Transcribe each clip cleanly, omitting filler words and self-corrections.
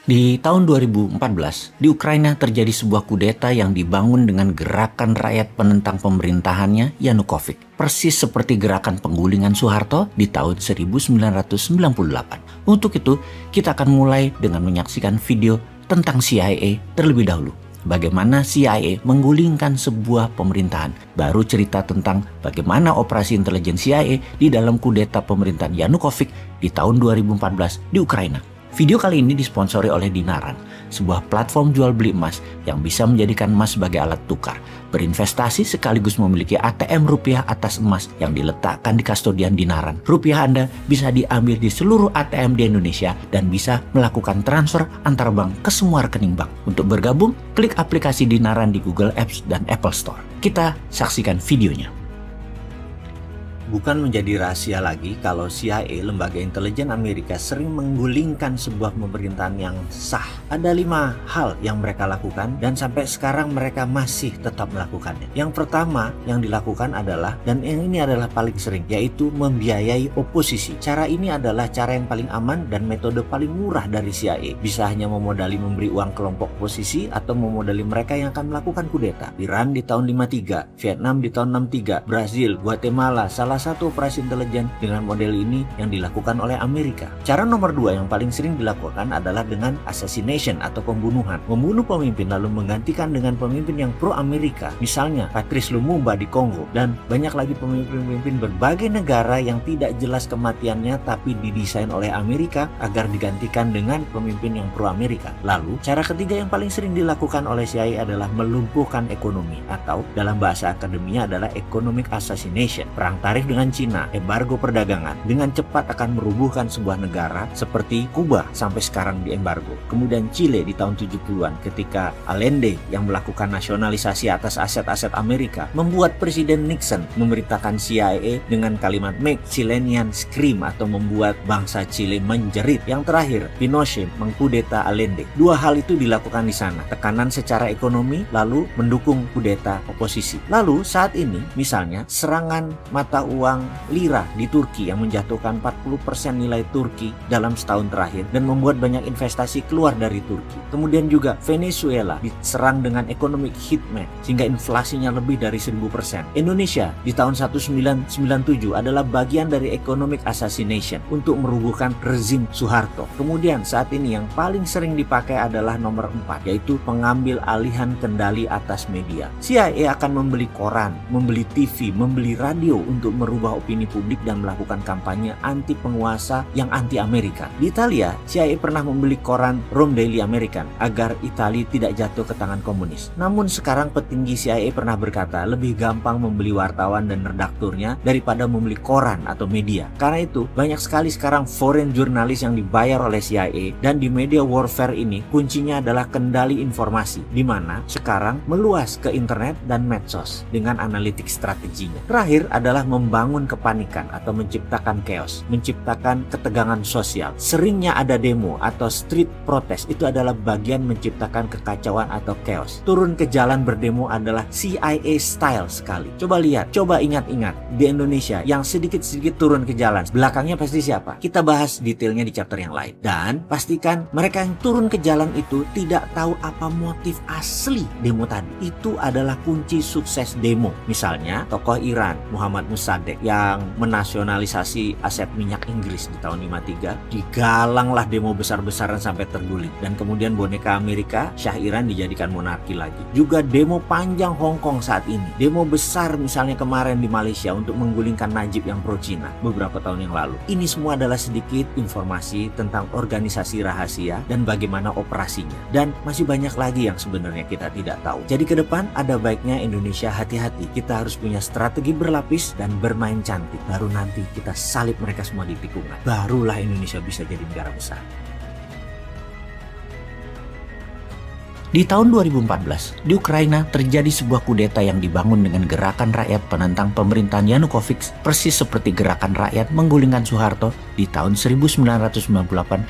Di tahun 2014, di Ukraina terjadi sebuah kudeta yang dibangun dengan gerakan rakyat penentang pemerintahannya Yanukovych. Persis seperti gerakan penggulingan Soeharto di tahun 1998. Untuk itu, kita akan mulai dengan menyaksikan video tentang CIA terlebih dahulu. Bagaimana CIA menggulingkan sebuah pemerintahan. Baru cerita tentang bagaimana operasi intelijen CIA di dalam kudeta pemerintahan Yanukovych di tahun 2014 di Ukraina. Video kali ini disponsori oleh Dinaran, sebuah platform jual beli emas yang bisa menjadikan emas sebagai alat tukar, berinvestasi sekaligus memiliki ATM rupiah atas emas yang diletakkan di kastodian Dinaran. Rupiah Anda bisa diambil di seluruh ATM di Indonesia dan bisa melakukan transfer antar bank ke semua rekening bank. Untuk bergabung, klik aplikasi Dinaran di Google Apps dan Apple Store. Kita saksikan videonya. Bukan menjadi rahasia lagi kalau CIA, lembaga intelijen Amerika, sering menggulingkan sebuah pemerintahan yang sah. Ada 5 hal yang mereka lakukan dan sampai sekarang mereka masih tetap melakukannya. Yang pertama yang dilakukan adalah, dan yang ini adalah paling sering, yaitu membiayai oposisi. Cara ini adalah cara yang paling aman dan metode paling murah dari CIA. Bisa hanya memodali memberi uang kelompok oposisi atau memodali mereka yang akan melakukan kudeta. Iran di tahun 53, Vietnam di tahun 63, Brazil, Guatemala, salah satu operasi intelijen dengan model ini yang dilakukan oleh Amerika. Cara nomor 2 yang paling sering dilakukan adalah dengan assassination atau pembunuhan. Membunuh pemimpin lalu menggantikan dengan pemimpin yang pro-Amerika. Misalnya Patrice Lumumba di Kongo dan banyak lagi pemimpin-pemimpin berbagai negara yang tidak jelas kematiannya tapi didesain oleh Amerika agar digantikan dengan pemimpin yang pro-Amerika. Lalu cara ketiga yang paling sering dilakukan oleh CIA adalah melumpuhkan ekonomi atau dalam bahasa akademinya adalah economic assassination. Perang tarif dengan Cina, embargo perdagangan, dengan cepat akan merubuhkan sebuah negara seperti Kuba sampai sekarang di embargo. Kemudian Chile di tahun 70-an ketika Allende yang melakukan nasionalisasi atas aset-aset Amerika membuat Presiden Nixon memerintahkan CIA dengan kalimat "Make Chileans Scream" atau membuat bangsa Chile menjerit. Yang terakhir, Pinochet mengkudeta Allende. 2 hal itu dilakukan di sana. Tekanan secara ekonomi lalu mendukung kudeta oposisi. Lalu saat ini misalnya serangan mata uang lira di Turki yang menjatuhkan 40% nilai Turki dalam setahun terakhir dan membuat banyak investasi keluar dari Turki. Kemudian juga Venezuela diserang dengan economic heatman sehingga inflasinya lebih dari 1000%. Indonesia di tahun 1997 adalah bagian dari economic assassination untuk merubuhkan rezim Soeharto. Kemudian saat ini yang paling sering dipakai adalah nomor 4, yaitu pengambil alihan kendali atas media. CIA akan membeli koran, membeli TV, membeli radio untuk merubah opini publik dan melakukan kampanye anti penguasa yang anti Amerika. Di Italia, CIA pernah membeli koran Rome Daily American agar Italia tidak jatuh ke tangan komunis. Namun sekarang petinggi CIA pernah berkata lebih gampang membeli wartawan dan redakturnya daripada membeli koran atau media. Karena itu, banyak sekali sekarang foreign jurnalis yang dibayar oleh CIA dan di media warfare ini kuncinya adalah kendali informasi di mana sekarang meluas ke internet dan medsos dengan analitik strateginya. Terakhir adalah membangun kepanikan atau menciptakan chaos, menciptakan ketegangan sosial. Seringnya ada demo atau street protest, itu adalah bagian menciptakan kekacauan atau chaos. Turun ke jalan berdemo adalah CIA style sekali. Coba lihat, coba ingat-ingat di Indonesia yang sedikit-sedikit turun ke jalan, belakangnya pasti siapa? Kita bahas detailnya di chapter yang lain. Dan pastikan mereka yang turun ke jalan itu tidak tahu apa motif asli demo tadi. Itu adalah kunci sukses demo. Misalnya tokoh Iran Muhammad Mossadegh yang menasionalisasi aset minyak Inggris di tahun 53, digalanglah demo besar-besaran sampai terguling. Dan kemudian boneka Amerika, Shah Iran dijadikan monarki lagi. Juga demo panjang Hong Kong saat ini. Demo besar misalnya kemarin di Malaysia untuk menggulingkan Najib yang pro Cina beberapa tahun yang lalu. Ini semua adalah sedikit informasi tentang organisasi rahasia dan bagaimana operasinya. Dan masih banyak lagi yang sebenarnya kita tidak tahu. Jadi ke depan ada baiknya Indonesia hati-hati. Kita harus punya strategi berlapis dan bermain cantik. Baru nanti kita salib mereka semua di tikungan. Barulah Indonesia bisa jadi negara besar. Di tahun 2014, di Ukraina terjadi sebuah kudeta yang dibangun dengan gerakan rakyat penentang pemerintahan Yanukovych, persis seperti gerakan rakyat menggulingkan Soeharto di tahun 1998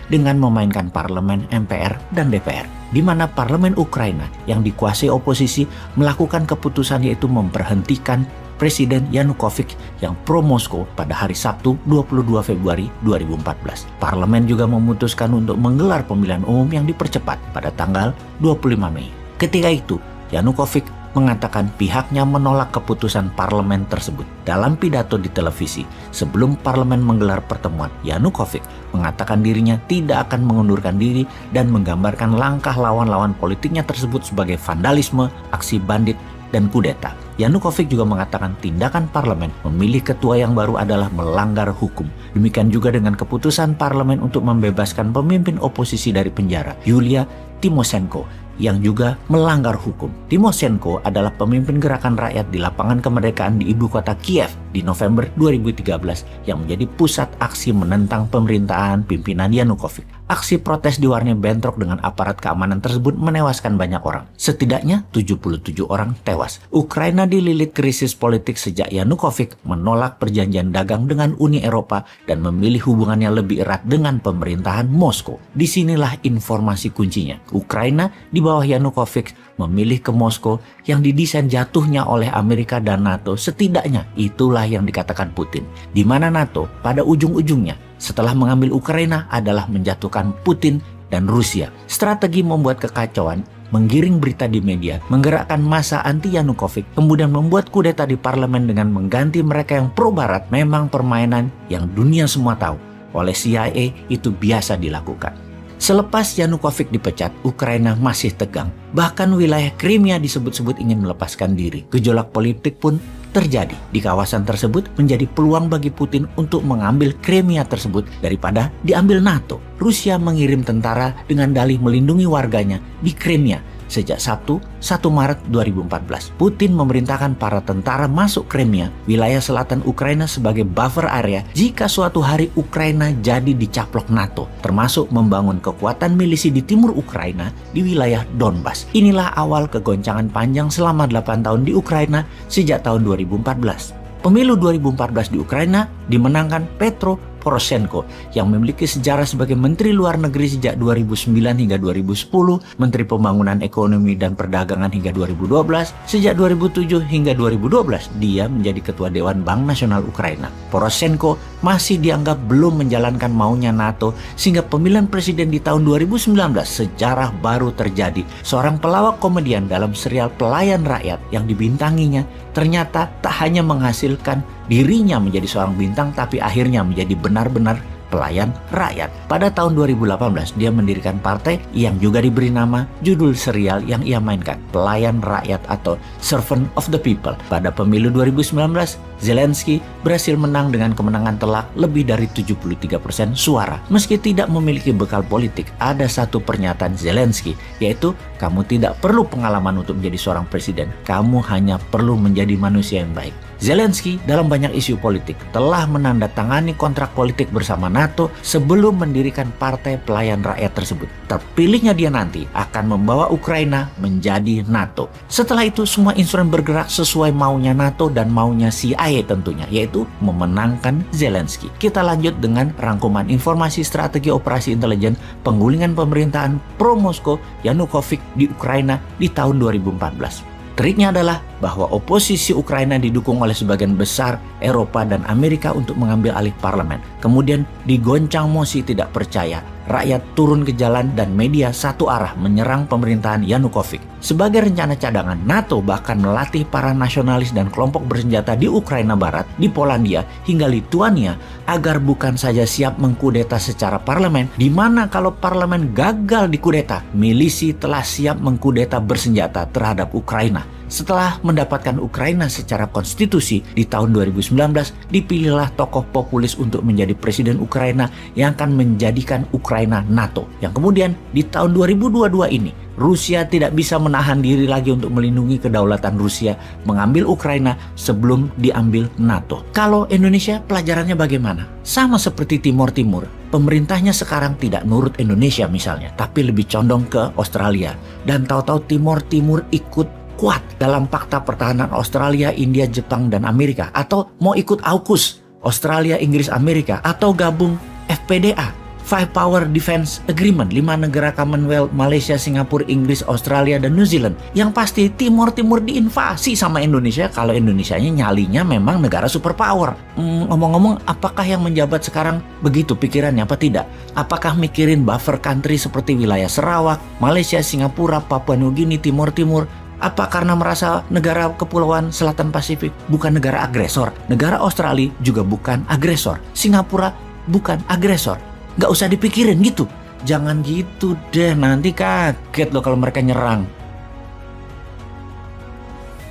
dengan memainkan parlemen, MPR, dan DPR. Di mana parlemen Ukraina yang dikuasai oposisi melakukan keputusan yaitu memberhentikan Presiden Yanukovych yang pro-Moskow pada hari Sabtu 22 Februari 2014. Parlemen juga memutuskan untuk menggelar pemilihan umum yang dipercepat pada tanggal 25 Mei. Ketika itu, Yanukovych mengatakan pihaknya menolak keputusan parlemen tersebut. Dalam pidato di televisi sebelum parlemen menggelar pertemuan, Yanukovych mengatakan dirinya tidak akan mengundurkan diri dan menggambarkan langkah lawan-lawan politiknya tersebut sebagai vandalisme, aksi bandit, dan kudeta. Yanukovych juga mengatakan tindakan parlemen memilih ketua yang baru adalah melanggar hukum. Demikian juga dengan keputusan parlemen untuk membebaskan pemimpin oposisi dari penjara, Yulia Tymoshenko, yang juga melanggar hukum. Tymoshenko adalah pemimpin gerakan rakyat di lapangan kemerdekaan di ibu kota Kiev di November 2013 yang menjadi pusat aksi menentang pemerintahan pimpinan Yanukovych. Aksi protes diwarnai bentrok dengan aparat keamanan tersebut menewaskan banyak orang. Setidaknya 77 orang tewas. Ukraina dililit krisis politik sejak Yanukovych menolak perjanjian dagang dengan Uni Eropa dan memilih hubungannya lebih erat dengan pemerintahan Moskow. Disinilah informasi kuncinya. Ukraina di bawah Yanukovych memilih ke Moskow yang didesain jatuhnya oleh Amerika dan NATO. Setidaknya itulah yang dikatakan Putin. Di mana NATO pada ujung-ujungnya setelah mengambil Ukraina adalah menjatuhkan Putin dan Rusia. Strategi membuat kekacauan, menggiring berita di media, menggerakkan massa anti Yanukovych, kemudian membuat kudeta di parlemen dengan mengganti mereka yang pro-barat memang permainan yang dunia semua tahu. Oleh CIA itu biasa dilakukan. Selepas Yanukovych dipecat, Ukraina masih tegang. Bahkan wilayah Crimea disebut-sebut ingin melepaskan diri. Gejolak politik pun terjadi. Di kawasan tersebut menjadi peluang bagi Putin untuk mengambil Crimea tersebut daripada diambil NATO. Rusia mengirim tentara dengan dalih melindungi warganya di Crimea. Sejak Sabtu 1 Maret 2014, Putin memerintahkan para tentara masuk Crimea, wilayah selatan Ukraina sebagai buffer area jika suatu hari Ukraina jadi dicaplok NATO, termasuk membangun kekuatan milisi di timur Ukraina di wilayah Donbas. Inilah awal kegoncangan panjang selama 8 tahun di Ukraina sejak tahun 2014. Pemilu 2014 di Ukraina dimenangkan Petro Poroshenko yang memiliki sejarah sebagai Menteri Luar Negeri sejak 2009 hingga 2010, Menteri Pembangunan Ekonomi dan Perdagangan hingga 2012, sejak 2007 hingga 2012 dia menjadi Ketua Dewan Bank Nasional Ukraina. Poroshenko masih dianggap belum menjalankan maunya NATO sehingga pemilihan presiden di tahun 2019 sejarah baru terjadi. Seorang pelawak komedian dalam serial Pelayan Rakyat yang dibintanginya ternyata tak hanya menghasilkan dirinya menjadi seorang bintang, tapi akhirnya menjadi benar-benar pelayan rakyat. Pada tahun 2018, dia mendirikan partai yang juga diberi nama judul serial yang ia mainkan, Pelayan Rakyat atau Servant of the People. Pada pemilu 2019, Zelensky berhasil menang dengan kemenangan telak lebih dari 73% suara. Meski tidak memiliki bekal politik, ada satu pernyataan Zelensky, yaitu kamu tidak perlu pengalaman untuk menjadi seorang presiden, kamu hanya perlu menjadi manusia yang baik. Zelensky dalam banyak isu politik telah menandatangani kontrak politik bersama NATO sebelum mendirikan Partai Pelayan Rakyat tersebut. Terpilihnya dia nanti akan membawa Ukraina menjadi NATO. Setelah itu semua instrumen bergerak sesuai maunya NATO dan maunya CIA tentunya, yaitu memenangkan Zelensky. Kita lanjut dengan rangkuman informasi strategi operasi intelijen penggulingan pemerintahan pro-Moskow Yanukovych di Ukraina di tahun 2014. Triknya adalah bahwa oposisi Ukraina didukung oleh sebagian besar Eropa dan Amerika untuk mengambil alih parlemen. Kemudian digoncang mosi tidak percaya, rakyat turun ke jalan dan media satu arah menyerang pemerintahan Yanukovych. Sebagai rencana cadangan, NATO bahkan melatih para nasionalis dan kelompok bersenjata di Ukraina Barat, di Polandia, hingga Lituania agar bukan saja siap mengkudeta secara parlemen, di mana kalau parlemen gagal dikudeta, milisi telah siap mengkudeta bersenjata terhadap Ukraina. Setelah mendapatkan Ukraina secara konstitusi di tahun 2019, dipilihlah tokoh populis untuk menjadi presiden Ukraina yang akan menjadikan Ukraina NATO. Yang kemudian di tahun 2022 ini, Rusia tidak bisa menahan diri lagi untuk melindungi kedaulatan Rusia, mengambil Ukraina sebelum diambil NATO. Kalau Indonesia pelajarannya bagaimana? Sama seperti Timor Timur, pemerintahnya sekarang tidak nurut Indonesia misalnya, tapi lebih condong ke Australia. Dan tahu-tahu Timor Timur ikut kuat dalam Fakta Pertahanan Australia, India, Jepang, dan Amerika, atau mau ikut AUKUS Australia, Inggris, Amerika, atau gabung FPDA Five Power Defense Agreement, 5 negara Commonwealth, Malaysia, Singapura, Inggris, Australia, dan New Zealand. Yang pasti Timur diinvasi sama Indonesia kalau Indonesianya nyalinya memang negara superpower. Ngomong-ngomong, apakah yang menjabat sekarang begitu pikirannya apa tidak? Apakah mikirin buffer country seperti wilayah Sarawak, Malaysia, Singapura, Papua Nugini, Timur? Apa karena merasa negara kepulauan Selatan Pasifik bukan negara agresor? Negara Australia juga bukan agresor. Singapura bukan agresor. Nggak usah dipikirin gitu. Jangan gitu deh, nanti kaget loh kalau mereka nyerang.